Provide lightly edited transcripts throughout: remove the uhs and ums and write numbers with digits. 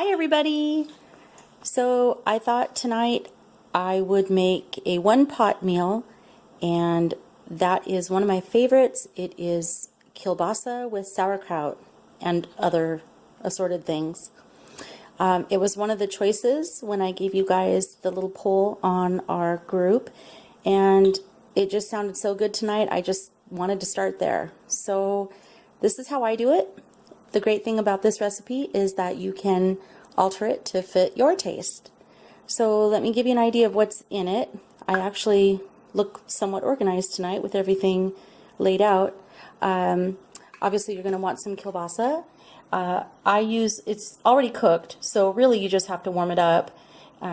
Hi everybody! So I thought tonight I would make a one-pot meal, and that is one of my favorites. It is kielbasa with sauerkraut and other assorted things. It was one of the choices when I gave you guys the little poll on our group, and it just sounded so good tonight. I just wanted to start there. So this is how I do it. The great thing about this recipe is that you can alter it to fit your taste. So let me give you an idea of what's in it. I actually look somewhat organized tonight with everything laid out. Obviously you're going to want some kielbasa. It's already cooked, so really you just have to warm it up.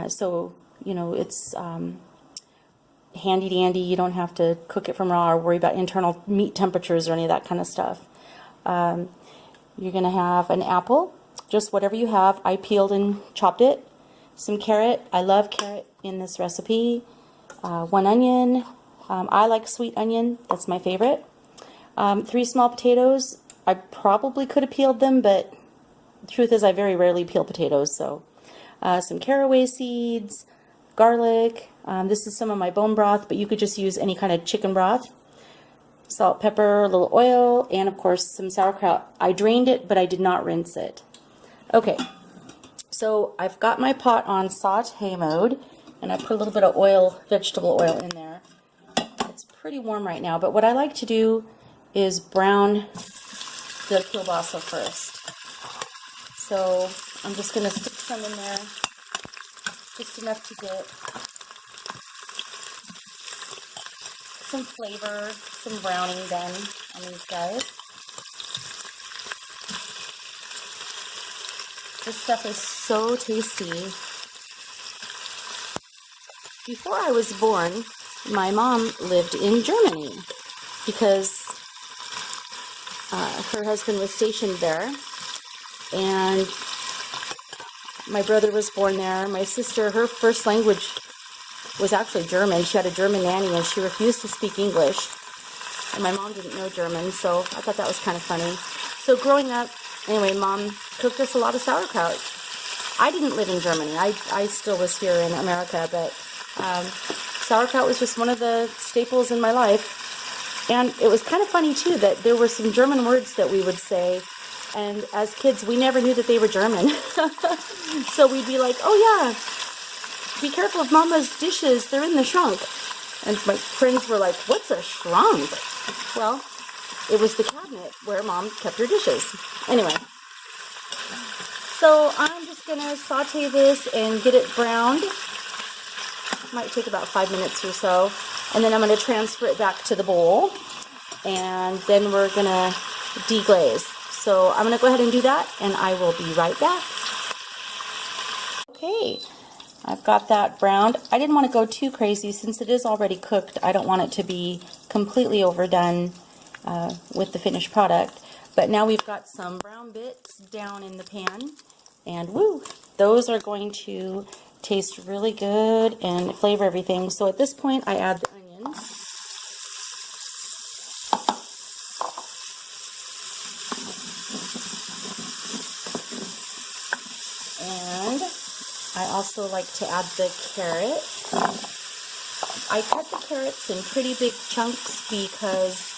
So you know, it's handy dandy. You don't have to cook it from raw or worry about internal meat temperatures or any of that kind of stuff. You're going to have an apple, just whatever you have. I peeled and chopped it. Some carrot. I love carrot in this recipe. 1 onion. I like sweet onion. That's my favorite. 3 small potatoes. I probably could have peeled them, but the truth is I very rarely peel potatoes. So some caraway seeds, garlic. This is some of my bone broth, but you could just use any kind of chicken broth. Salt, pepper, a little oil, and of course some sauerkraut. I drained it, but I did not rinse it. Okay, so I've got my pot on saute mode, and I put a little bit of oil, vegetable oil in there. It's pretty warm right now, but what I like to do is brown the kielbasa first. So I'm just going to stick some in there, just enough to get some flavor, some browning done on these guys. This stuff is so tasty. Before I was born, my mom lived in Germany because her husband was stationed there, and my brother was born there. My sister, her first language was actually German. She had a German nanny and she refused to speak English, and my mom didn't know German, so I thought that was kind of funny. So growing up, anyway, Mom cooked us a lot of sauerkraut. I didn't live in Germany. I still was here in America, but sauerkraut was just one of the staples in my life. And it was kind of funny too that there were some German words that we would say, and as kids we never knew that they were German. So we'd be like, oh yeah, be careful of Mama's dishes, they're in the trunk. And my friends were like, what's a trunk? Well, it was the cabinet where Mom kept her dishes. Anyway, so I'm just going to saute this and get it browned. Might take about 5 minutes or so. And then I'm going to transfer it back to the bowl. And then we're going to deglaze. So I'm going to go ahead and do that, and I will be right back. Okay. I've got that browned. I didn't want to go too crazy since it is already cooked. I don't want it to be completely overdone with the finished product. But now we've got some brown bits down in the pan, and woo, those are going to taste really good and flavor everything. So at this point I add the onions. And I also like to add the carrots. I cut the carrots in pretty big chunks because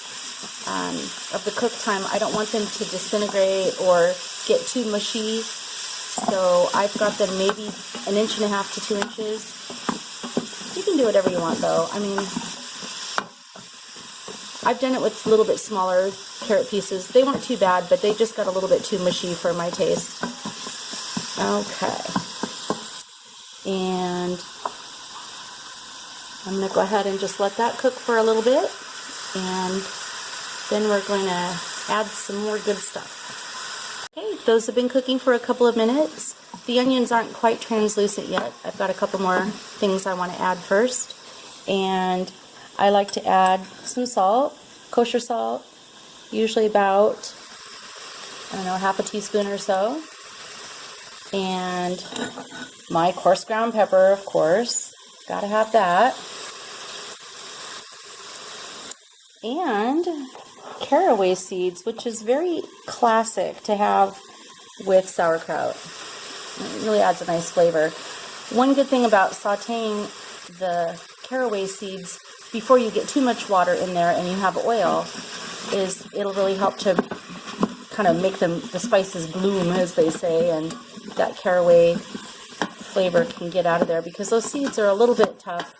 of the cook time. I don't want them to disintegrate or get too mushy. So I've got them maybe 1.5 inches to 2 inches. You can do whatever you want though. I mean, I've done it with a little bit smaller carrot pieces. They weren't too bad, but they just got a little bit too mushy for my taste. Okay. And I'm going to go ahead and just let that cook for a little bit, and then we're going to add some more good stuff. Okay, those have been cooking for a couple of minutes. The onions aren't quite translucent yet. I've got a couple more things I want to add first, and I like to add some salt, kosher salt, usually about, I don't know, 1/2 teaspoon or so. And my coarse ground pepper, of course, gotta have that. And caraway seeds, which is very classic to have with sauerkraut. It really adds a nice flavor. One good thing about sauteing the caraway seeds before you get too much water in there and you have oil is it'll really help to kind of make the spices bloom, as they say, and that caraway flavor can get out of there because those seeds are a little bit tough,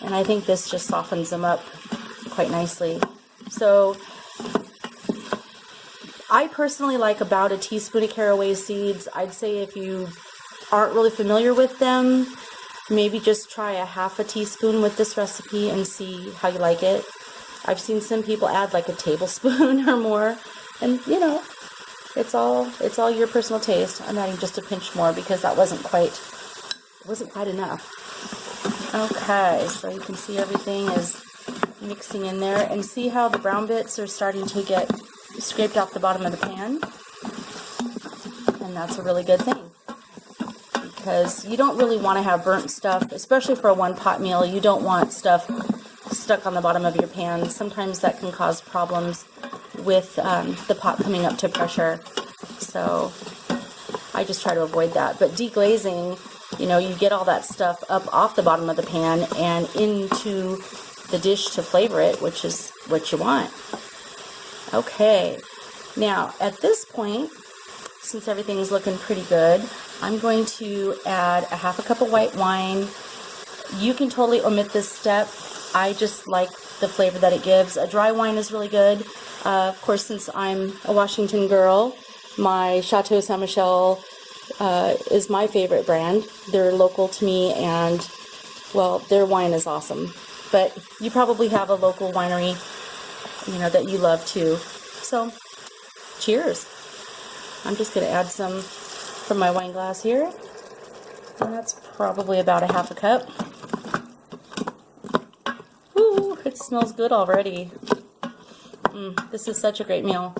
and I think this just softens them up quite nicely. So I personally like about a teaspoon of caraway seeds. I'd say if you aren't really familiar with them, maybe just try a half a teaspoon with this recipe and see how you like it. I've seen some people add like a tablespoon or more, and you know, it's all your personal taste. I'm adding just a pinch more because that wasn't quite enough. Okay, so you can see everything is mixing in there, and see how the brown bits are starting to get scraped off the bottom of the pan, and that's a really good thing because you don't really want to have burnt stuff, especially for a one pot meal. You don't want stuff stuck on the bottom of your pan. Sometimes that can cause problems with the pot coming up to pressure, so I just try to avoid that. But deglazing, you know, you get all that stuff up off the bottom of the pan and into the dish to flavor it, which is what you want. Okay, now at this point, since everything is looking pretty good, I'm going to add a half a cup of white wine. You can totally omit this step. I just like the flavor that it gives. A dry wine is really good. Of course, since I'm a Washington girl, my Chateau Saint Michelle is my favorite brand. They're local to me, and well, their wine is awesome. But you probably have a local winery, you know, that you love too. So, cheers. I'm just going to add some from my wine glass here, and that's probably about a half a cup. Ooh, it smells good already. This is such a great meal.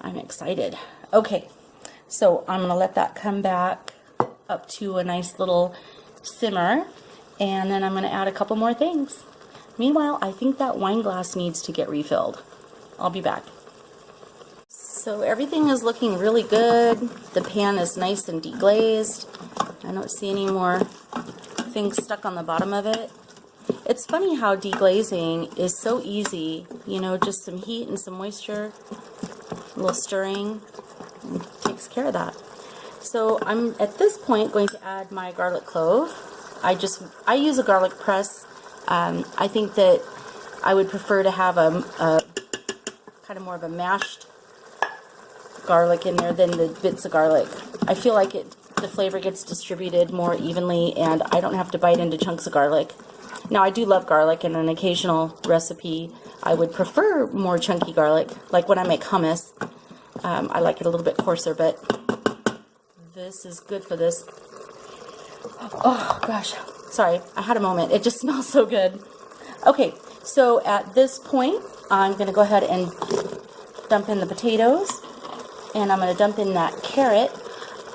I'm excited. Okay, so I'm going to let that come back up to a nice little simmer, and then I'm going to add a couple more things. Meanwhile, I think that wine glass needs to get refilled. I'll be back. So everything is looking really good. The pan is nice and deglazed. I don't see any more things stuck on the bottom of it. It's funny how deglazing is so easy. You know, just some heat and some moisture, a little stirring, and takes care of that. So I'm at this point going to add my garlic clove. I use a garlic press. I think that I would prefer to have a kind of more of a mashed garlic in there than the bits of garlic. I feel like the flavor gets distributed more evenly, and I don't have to bite into chunks of garlic. Now, I do love garlic. In an occasional recipe, I would prefer more chunky garlic. Like when I make hummus, I like it a little bit coarser, but this is good for this. Oh, gosh. Sorry, I had a moment. It just smells so good. Okay, so at this point, I'm going to go ahead and dump in the potatoes, and I'm going to dump in that carrot.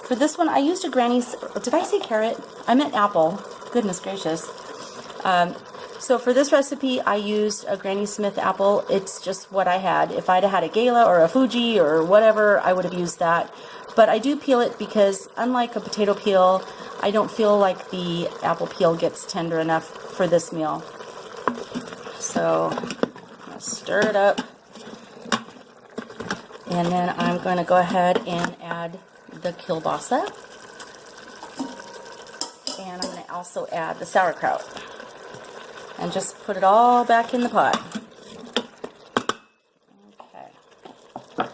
For this one, I used a granny's... Did I say carrot? I meant apple. Goodness gracious. So for this recipe, I used a Granny Smith apple. It's just what I had. If I'd had a Gala or a Fuji or whatever, I would have used that. But I do peel it because, unlike a potato peel, I don't feel like the apple peel gets tender enough for this meal. So, I'm going to stir it up. And then I'm going to go ahead and add the kielbasa. And I'm going to also add the sauerkraut. And just put it all back in the pot. Okay.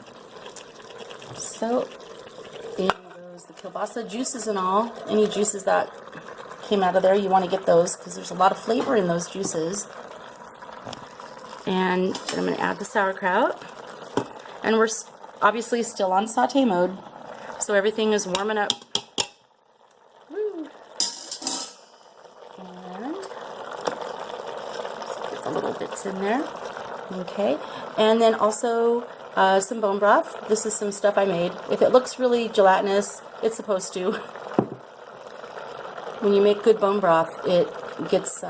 So, in goes the kielbasa, juices and all. Any juices that came out of there, you want to get those because there's a lot of flavor in those juices. And I'm going to add the sauerkraut. And we're obviously still on saute mode, so everything is warming up. Woo. And just get the little bits in there. Okay. And then also some bone broth. This is some stuff I made. If it looks really gelatinous, it's supposed to. When you make good bone broth, it gets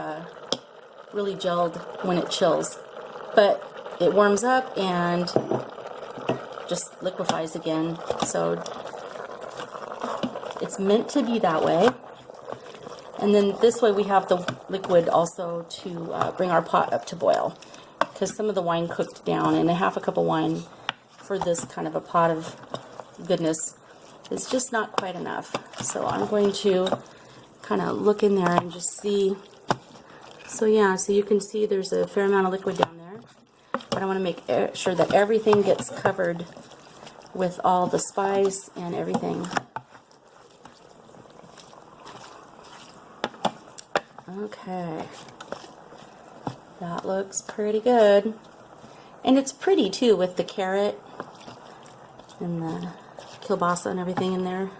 really gelled when it chills. But it warms up and just liquefies again, so it's meant to be that way. And then this way we have the liquid also to bring our pot up to boil, because some of the wine cooked down, and a half a cup of wine for this kind of a pot of goodness is just not quite enough. So I'm going to kind of look in there and just see. So yeah, so you can see there's a fair amount of liquid down there, but I want to make sure that everything gets covered with all the spice and everything. Okay, that looks pretty good. And it's pretty too with the carrot and the kielbasa and everything in there.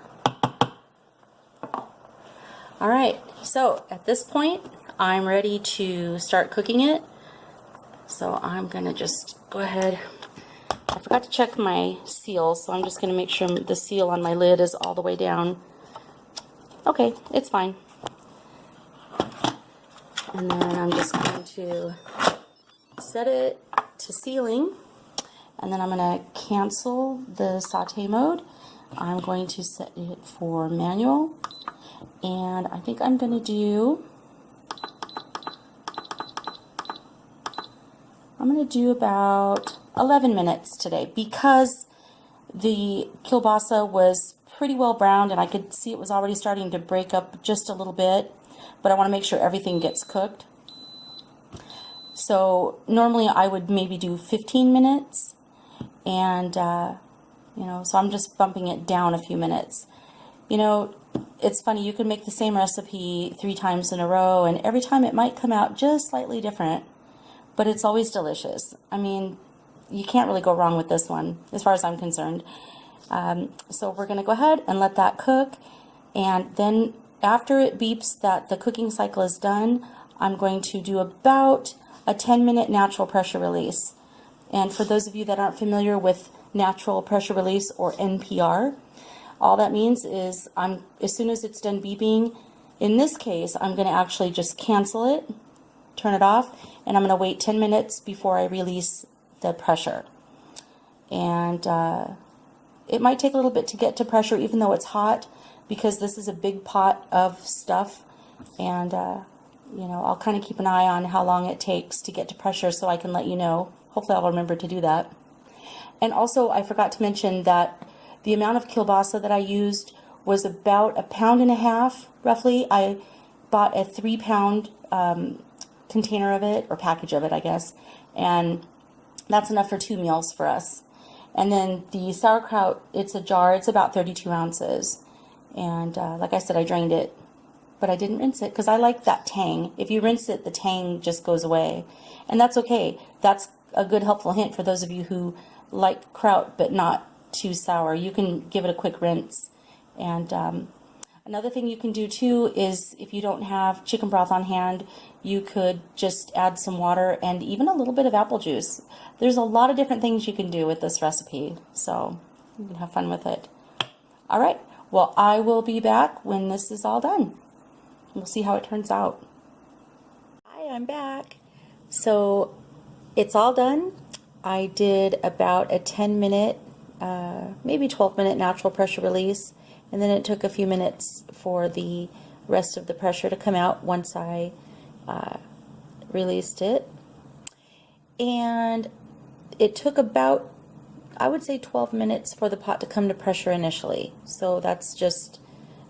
Alright, so at this point I'm ready to start cooking it. So I'm going to just go ahead. I forgot to check my seal, so I'm just going to make sure the seal on my lid is all the way down. Okay, it's fine. And then I'm just going to set it to sealing, and then I'm going to cancel the saute mode. I'm going to set it for manual, and I think I'm going to do about 11 minutes today, because the kielbasa was pretty well browned and I could see it was already starting to break up just a little bit, but I want to make sure everything gets cooked. So normally I would maybe do 15 minutes, and you know, so I'm just bumping it down a few minutes. You know, it's funny, you can make the same recipe 3 times in a row, and every time it might come out just slightly different, but it's always delicious. I mean, you can't really go wrong with this one, as far as I'm concerned. So we're going to go ahead and let that cook, and then after it beeps that the cooking cycle is done, I'm going to do about a 10-minute natural pressure release. And for those of you that aren't familiar with natural pressure release, or NPR, all that means is as soon as it's done beeping, in this case, I'm going to actually just cancel it, turn it off, and I'm going to wait 10 minutes before I release the pressure. And it might take a little bit to get to pressure even though it's hot, because this is a big pot of stuff, and you know, I'll kind of keep an eye on how long it takes to get to pressure so I can let you know. Hopefully I'll remember to do that. And also I forgot to mention that the amount of kielbasa that I used was about 1.5 pounds roughly. I bought a 3-pound container of it, or package of it, I guess, and that's enough for 2 meals for us. And then the sauerkraut, it's a jar, it's about 32 ounces. And like I said, I drained it, but I didn't rinse it because I like that tang. If you rinse it, the tang just goes away. And that's okay. That's a good helpful hint for those of you who like kraut but not too sour. You can give it a quick rinse. And another thing you can do too is, if you don't have chicken broth on hand, you could just add some water and even a little bit of apple juice. There's a lot of different things you can do with this recipe, so you can have fun with it. All right, well, I will be back when this is all done. We'll see how it turns out. Hi, I'm back. So it's all done. I did about a 10-minute, maybe 12-minute natural pressure release, and then it took a few minutes for the rest of the pressure to come out once I released it. And it took about, I would say, 12 minutes for the pot to come to pressure initially. So that's just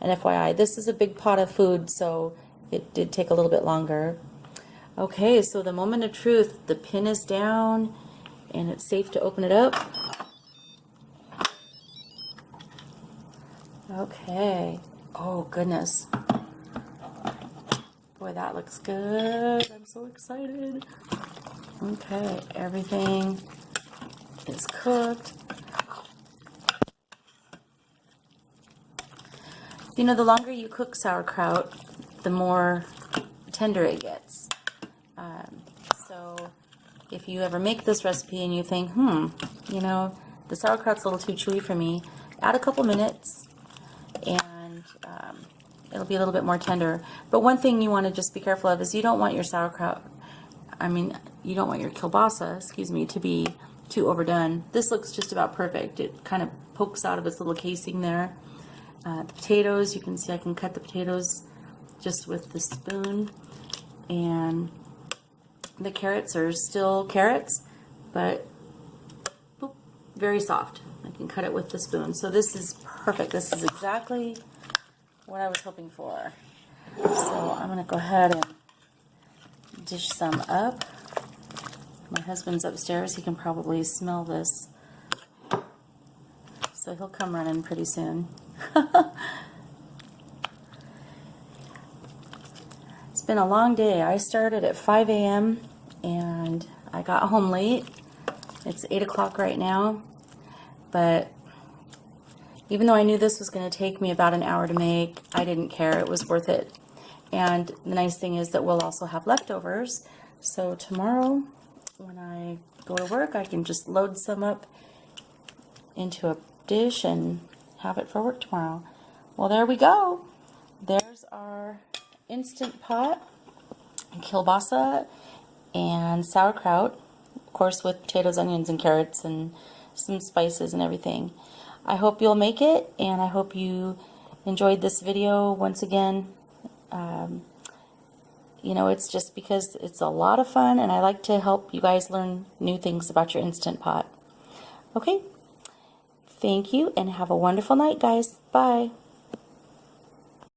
an FYI. This is a big pot of food, so it did take a little bit longer. Okay, so the moment of truth, the pin is down and it's safe to open it up. Okay. Oh, goodness. Boy, that looks good. I'm so excited. Okay, everything is cooked. You know, the longer you cook sauerkraut, the more tender it gets. So if you ever make this recipe and you think, you know, the sauerkraut's a little too chewy for me, add a couple minutes and it'll be a little bit more tender. But one thing you want to just be careful of is you don't want your sauerkraut, you don't want your kielbasa, excuse me, to be too overdone. This looks just about perfect. It kind of pokes out of its little casing there. The potatoes, you can see I can cut the potatoes just with the spoon, and the carrots are still carrots, but boop, very soft. I can cut it with the spoon. So this is perfect. This is exactly what I was hoping for. So I'm going to go ahead and dish some up. My husband's upstairs. He can probably smell this. So he'll come running pretty soon. It's been a long day. I started at 5 a.m. and I got home late. It's 8 o'clock right now. But even though I knew this was going to take me about an hour to make, I didn't care. It was worth it. And the nice thing is that we'll also have leftovers. So tomorrow, when I go to work, I can just load some up into a dish and have it for work tomorrow. Well, there we go. There's our Instant Pot Kielbasa and Sauerkraut, of course with potatoes, onions, and carrots and some spices and everything. I hope you'll make it, and I hope you enjoyed this video. Once again, you know, it's just because it's a lot of fun, and I like to help you guys learn new things about your Instant Pot. Okay, thank you, and have a wonderful night, guys. Bye.